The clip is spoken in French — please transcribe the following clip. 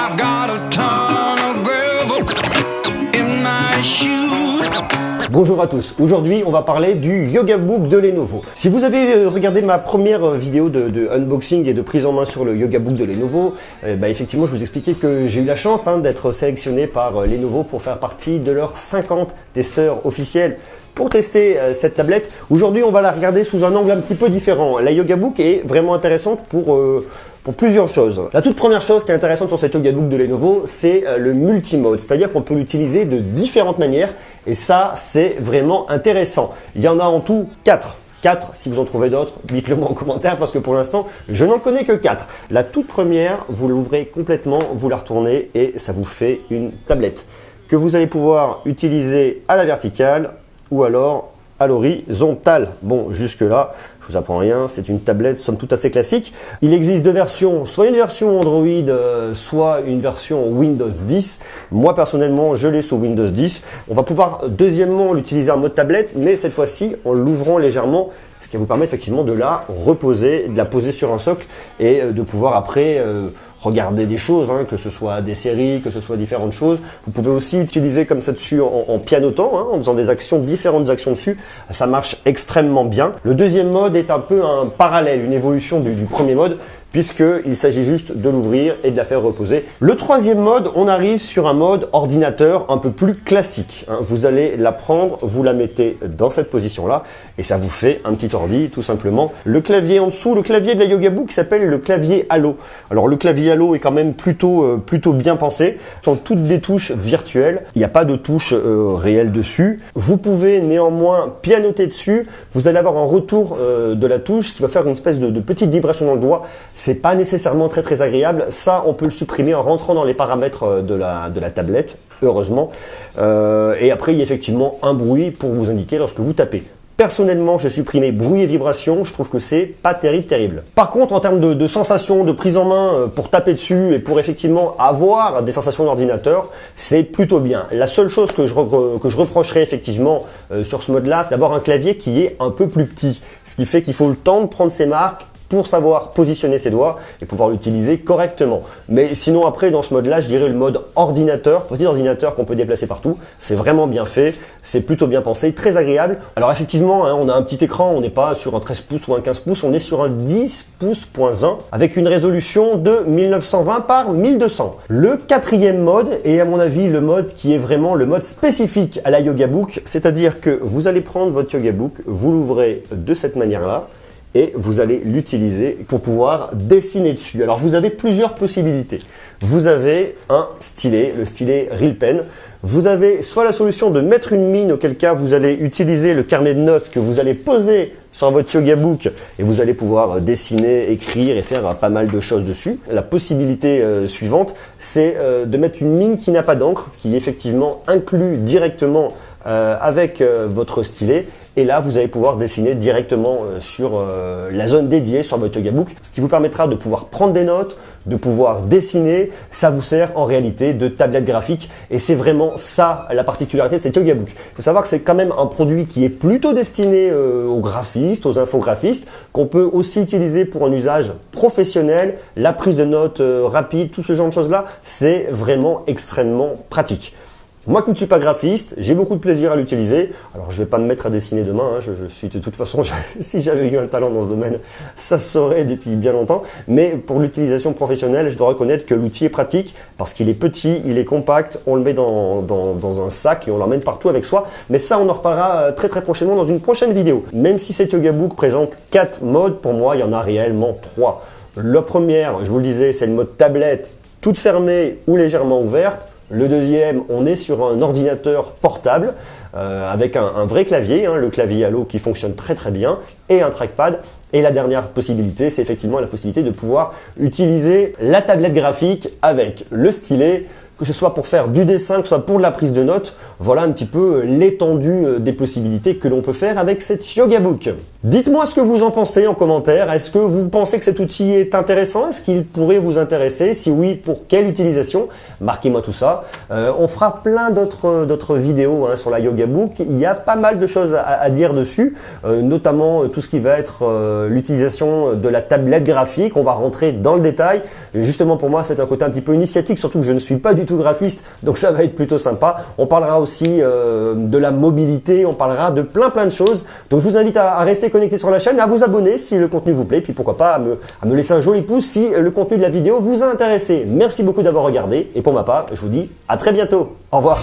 I've got a ton of gravel in my shoes. Bonjour à tous, aujourd'hui on va parler du Yoga Book de Lenovo. Si vous avez regardé ma première vidéo de unboxing et de prise en main sur le Yoga Book de Lenovo, effectivement je vous expliquais que j'ai eu la chance d'être sélectionné par Lenovo pour faire partie de leurs 50 testeurs officiels pour tester cette tablette. Aujourd'hui on va la regarder sous un angle un petit peu différent. La Yoga Book est vraiment intéressante pour plusieurs choses. La toute première chose qui est intéressante sur cette Yoga Book de Lenovo, c'est le multimode, c'est-à-dire qu'on peut l'utiliser de différentes manières et ça c'est vraiment intéressant. Il y en a en tout 4. 4, si vous en trouvez d'autres, dites-le moi en commentaire parce que pour l'instant, je n'en connais que 4. La toute première, vous l'ouvrez complètement, vous la retournez et ça vous fait une tablette que vous allez pouvoir utiliser à la verticale ou alors à l'horizontale. Bon, jusque-là, je vous apprends rien, c'est une tablette somme toute assez classique. Il existe deux versions, soit une version Android, soit une version Windows 10. Moi, personnellement, je l'ai sous Windows 10. On va pouvoir, deuxièmement, l'utiliser en mode tablette, mais cette fois-ci, en l'ouvrant légèrement, ce qui va vous permettre effectivement de la reposer, de la poser sur un socle et de pouvoir après regarder des choses, que ce soit des séries, que ce soit différentes choses. Vous pouvez aussi utiliser comme ça dessus en pianotant, en faisant des actions, différentes actions dessus. Ça marche extrêmement bien. Le deuxième mode est un peu un parallèle, une évolution du premier mode, puisqu'il s'agit juste de l'ouvrir et de la faire reposer. Le troisième mode, on arrive sur un mode ordinateur un peu plus classique. Vous allez la prendre, vous la mettez dans cette position-là et ça vous fait un petit ordi tout simplement. Le clavier en dessous, le clavier de la Yoga Book s'appelle le clavier Halo. Alors le clavier Halo est quand même plutôt bien pensé. Ce sont toutes des touches virtuelles. Il n'y a pas de touches réelles dessus. Vous pouvez néanmoins pianoter dessus. Vous allez avoir un retour de la touche qui va faire une espèce de petite vibration dans le doigt. C'est pas nécessairement très agréable. Ça, on peut le supprimer en rentrant dans les paramètres de la tablette, heureusement. Et après, il y a effectivement un bruit pour vous indiquer lorsque vous tapez. Personnellement, j'ai supprimé bruit et vibration. Je trouve que c'est pas terrible. Par contre, en termes de sensations, de prise en main pour taper dessus et pour effectivement avoir des sensations d'ordinateur, c'est plutôt bien. La seule chose que je reprocherais effectivement sur ce mode-là, c'est d'avoir un clavier qui est un peu plus petit. Ce qui fait qu'il faut le temps de prendre ses marques pour savoir positionner ses doigts et pouvoir l'utiliser correctement. Mais sinon après dans ce mode-là, je dirais le mode ordinateur, petit ordinateur qu'on peut déplacer partout. C'est vraiment bien fait, c'est plutôt bien pensé, très agréable. Alors effectivement, on a un petit écran, on n'est pas sur un 13 pouces ou un 15 pouces, on est sur un 10 pouces.1 avec une résolution de 1920 par 1200. Le quatrième mode est à mon avis le mode qui est vraiment le mode spécifique à la Yoga Book, c'est-à-dire que vous allez prendre votre Yoga Book, vous l'ouvrez de cette manière-là, et vous allez l'utiliser pour pouvoir dessiner dessus. Alors vous avez plusieurs possibilités. Vous avez un stylet, le stylet Real Pen. Vous avez soit la solution de mettre une mine, auquel cas vous allez utiliser le carnet de notes que vous allez poser sur votre Yoga Book et vous allez pouvoir dessiner, écrire et faire pas mal de choses dessus. La possibilité suivante, c'est de mettre une mine qui n'a pas d'encre, qui est effectivement inclus directement avec votre stylet. Et là, vous allez pouvoir dessiner directement sur la zone dédiée sur votre Yoga Book, ce qui vous permettra de pouvoir prendre des notes, de pouvoir dessiner. Ça vous sert en réalité de tablette graphique et c'est vraiment ça la particularité de cette Yoga Book. Il faut savoir que c'est quand même un produit qui est plutôt destiné aux graphistes, aux infographistes, qu'on peut aussi utiliser pour un usage professionnel, la prise de notes rapide, tout ce genre de choses-là, c'est vraiment extrêmement pratique. Moi qui ne suis pas graphiste, j'ai beaucoup de plaisir à l'utiliser. Alors je ne vais pas me mettre à dessiner demain, je suis de toute façon, si j'avais eu un talent dans ce domaine, ça se saurait depuis bien longtemps. Mais pour l'utilisation professionnelle, je dois reconnaître que l'outil est pratique parce qu'il est petit, il est compact, on le met dans un sac et on l'emmène partout avec soi. Mais ça, on en reparlera très prochainement dans une prochaine vidéo. Même si cette Yoga Book présente 4 modes, pour moi, il y en a réellement 3. La première, je vous le disais, c'est le mode tablette, toute fermée ou légèrement ouverte. Le deuxième, on est sur un ordinateur portable avec un vrai clavier, le clavier Halo qui fonctionne très bien et un trackpad. Et la dernière possibilité, c'est effectivement la possibilité de pouvoir utiliser la tablette graphique avec le stylet, que ce soit pour faire du dessin, que ce soit pour de la prise de notes. Voilà un petit peu l'étendue des possibilités que l'on peut faire avec cette Yoga Book. Dites-moi ce que vous en pensez en commentaire. Est-ce que vous pensez que cet outil est intéressant? Est-ce qu'il pourrait vous intéresser? Si oui, pour quelle utilisation? Marquez-moi tout ça. On fera plein d'autres vidéos sur la Yoga Book. Il y a pas mal de choses à dire dessus, notamment tout ce qui va être l'utilisation de la tablette graphique. On va rentrer dans le détail. Et justement pour moi, ça va être un côté un petit peu initiatique, surtout que je ne suis pas du tout graphiste, donc ça va être plutôt sympa. On parlera aussi de la mobilité, on parlera de plein de choses. Donc je vous invite à rester connecté sur la chaîne, à vous abonner si le contenu vous plaît, puis pourquoi pas à me laisser un joli pouce si le contenu de la vidéo vous a intéressé. Merci beaucoup d'avoir regardé, et pour ma part, je vous dis à très bientôt. Au revoir.